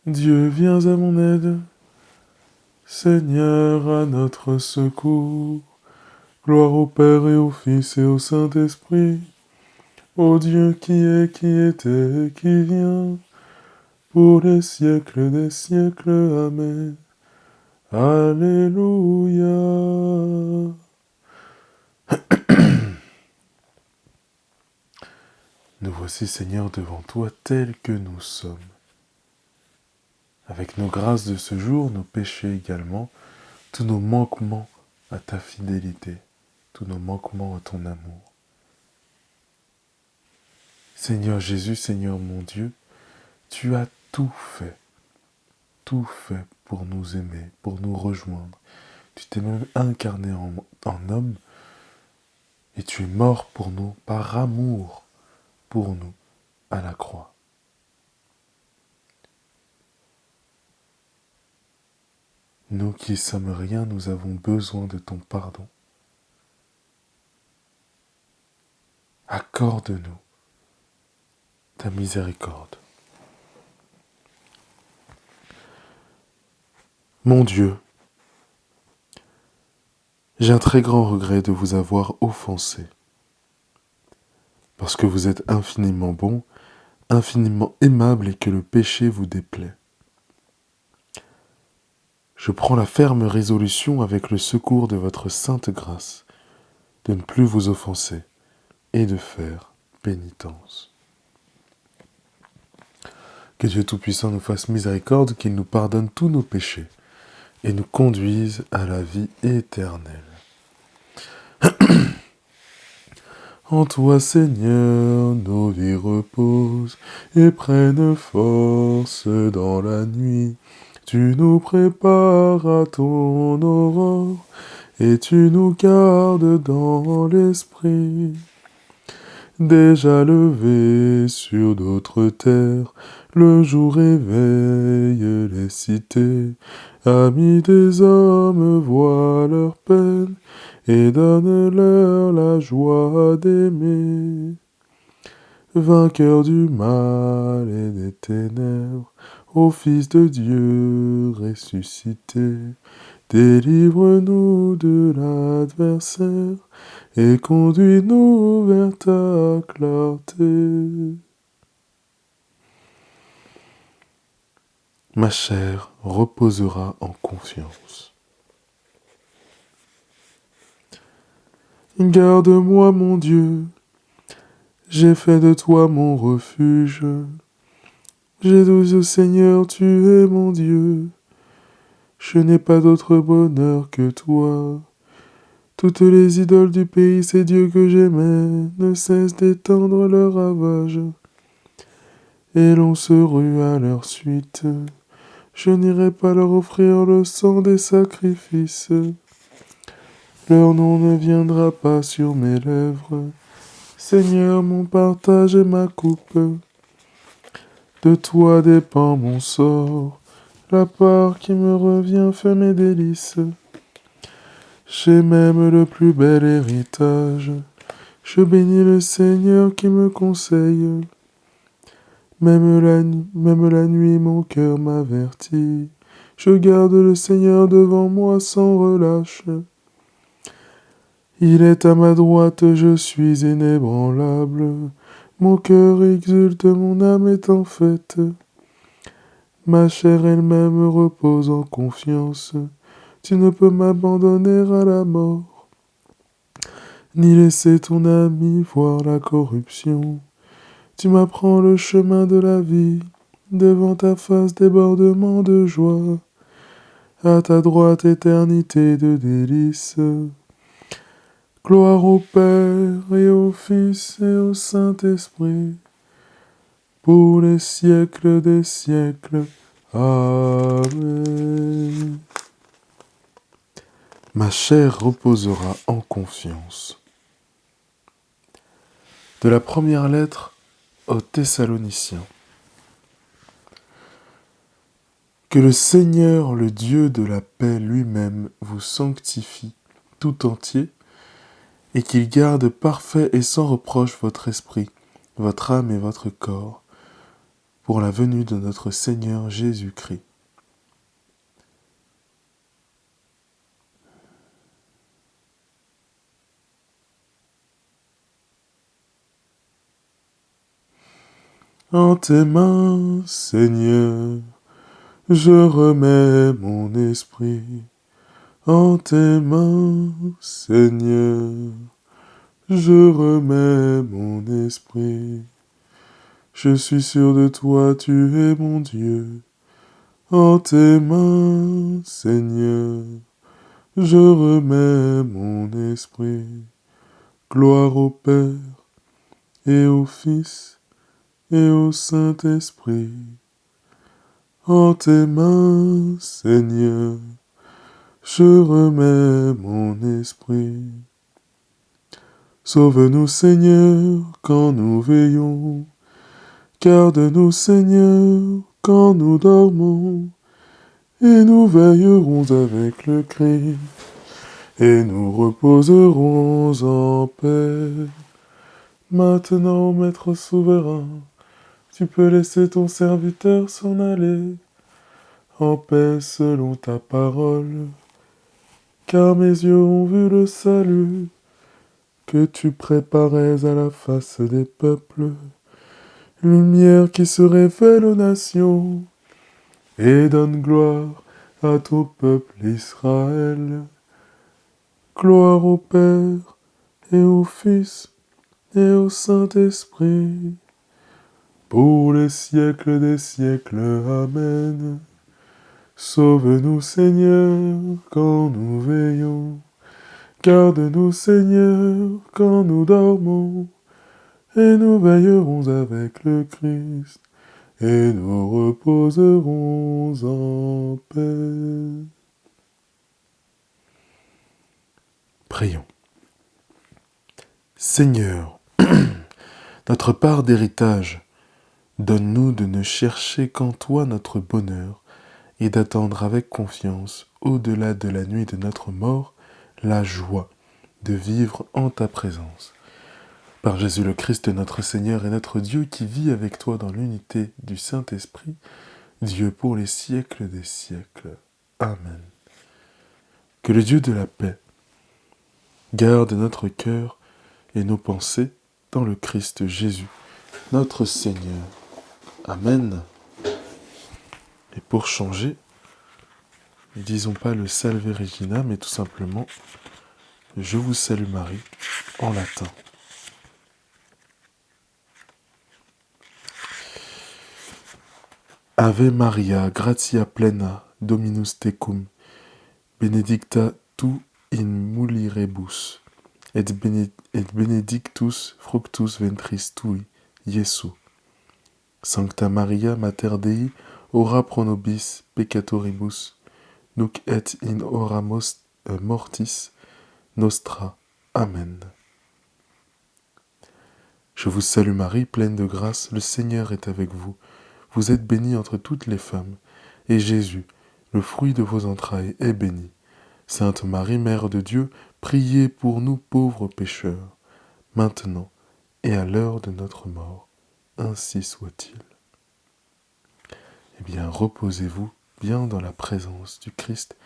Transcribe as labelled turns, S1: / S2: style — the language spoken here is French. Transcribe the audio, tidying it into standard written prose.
S1: Dieu, viens à mon aide. Seigneur, à notre secours. Gloire au Père et au Fils et au Saint-Esprit. Ô Dieu qui est, qui était et qui vient, pour les siècles des siècles. Amen. Alléluia. Nous voici, Seigneur, devant toi tels que nous sommes. Avec nos grâces de ce jour, nos péchés également, tous nos manquements à ta fidélité, tous nos manquements à ton amour. Seigneur Jésus, Seigneur mon Dieu, tu as tout fait pour nous aimer, pour nous rejoindre. Tu t'es même incarné en homme et tu es mort pour nous, par amour pour nous, à la croix. Nous qui sommes rien, nous avons besoin de ton pardon. Accorde-nous ta miséricorde. Mon Dieu, j'ai un très grand regret de vous avoir offensé, parce que vous êtes infiniment bon, infiniment aimable et que le péché vous déplaît. Je prends la ferme résolution, avec le secours de votre sainte grâce, de ne plus vous offenser et de faire pénitence. Que Dieu Tout-Puissant nous fasse miséricorde, qu'il nous pardonne tous nos péchés et nous conduise à la vie éternelle. En toi, Seigneur, nos vies reposent et prennent force dans la nuit. Tu nous prépares à ton aurore et tu nous gardes dans l'esprit. Déjà levé sur d'autres terres, le jour éveille les cités. Amis des hommes, vois leur peine et donne-leur la joie d'aimer. Vainqueur du mal et des ténèbres, ô Fils de Dieu ressuscité, délivre-nous de l'adversaire et conduis-nous vers ta clarté. Ma chair reposera en confiance. Garde-moi, mon Dieu, j'ai fait de toi mon refuge. J'ai dit au Seigneur, tu es mon Dieu. Je n'ai pas d'autre bonheur que toi. Toutes les idoles du pays, ces dieux que j'aimais, ne cessent d'étendre leurs ravages. Et l'on se rue à leur suite. Je n'irai pas leur offrir le sang des sacrifices. Leur nom ne viendra pas sur mes lèvres. Seigneur, mon partage et ma coupe. De toi dépend mon sort. La part qui me revient fait mes délices. J'ai même le plus bel héritage. Je bénis le Seigneur qui me conseille. Même la nuit, mon cœur m'avertit. Je garde le Seigneur devant moi sans relâche. Il est à ma droite, je suis inébranlable. Mon cœur exulte, mon âme est en fête. Ma chair elle-même repose en confiance. Tu ne peux m'abandonner à la mort, ni laisser ton ami voir la corruption. Tu m'apprends le chemin de la vie, devant ta face débordement de joie. À ta droite éternité de délices. Gloire au Père et au Fils et au Saint-Esprit, pour les siècles des siècles. Amen. Ma chair reposera en confiance. De la première lettre aux Thessaloniciens. Que le Seigneur, le Dieu de la paix lui-même, vous sanctifie tout entier, et qu'il garde parfait et sans reproche votre esprit, votre âme et votre corps, pour la venue de notre Seigneur Jésus-Christ. En tes mains, Seigneur, je remets mon esprit. En tes mains, Seigneur, je remets mon esprit. Je suis sûr de toi, tu es mon Dieu. En tes mains, Seigneur, je remets mon esprit. Gloire au Père et au Fils et au Saint-Esprit. En tes mains, Seigneur, je remets mon esprit. Sauve-nous, Seigneur, quand nous veillons. Garde-nous, Seigneur, quand nous dormons. Et nous veillerons avec le Christ. Et nous reposerons en paix. Maintenant, Maître souverain, tu peux laisser ton serviteur s'en aller, en paix selon ta parole, car mes yeux ont vu le salut que tu préparais à la face des peuples, lumière qui se révèle aux nations, et donne gloire à ton peuple Israël. Gloire au Père et au Fils et au Saint-Esprit, pour les siècles des siècles. Amen. Sauve-nous, Seigneur, quand nous veillons. Garde-nous, Seigneur, quand nous dormons. Et nous veillerons avec le Christ. Et nous reposerons en paix. Prions. Seigneur, notre part d'héritage, donne-nous de ne chercher qu'en toi notre bonheur et d'attendre avec confiance, au-delà de la nuit de notre mort, la joie de vivre en ta présence. Par Jésus le Christ, notre Seigneur et notre Dieu, qui vit avec toi dans l'unité du Saint-Esprit, Dieu pour les siècles des siècles. Amen. Que le Dieu de la paix garde notre cœur et nos pensées dans le Christ Jésus, notre Seigneur. Amen. Et pour changer, ne disons pas le Salve Regina, mais tout simplement Je vous salue Marie en latin. Ave Maria, gratia plena, Dominus tecum, benedicta tu in mulieribus, et benedictus fructus ventris tui, Iesu. Sancta Maria, Mater Dei, ora pro nobis peccatoribus, nunc et in hora mortis nostra. Amen. Je vous salue Marie, pleine de grâce, le Seigneur est avec vous. Vous êtes bénie entre toutes les femmes, et Jésus, le fruit de vos entrailles, est béni. Sainte Marie, Mère de Dieu, priez pour nous pauvres pécheurs, maintenant et à l'heure de notre mort. Ainsi soit-il. Eh bien, reposez-vous bien dans la présence du Christ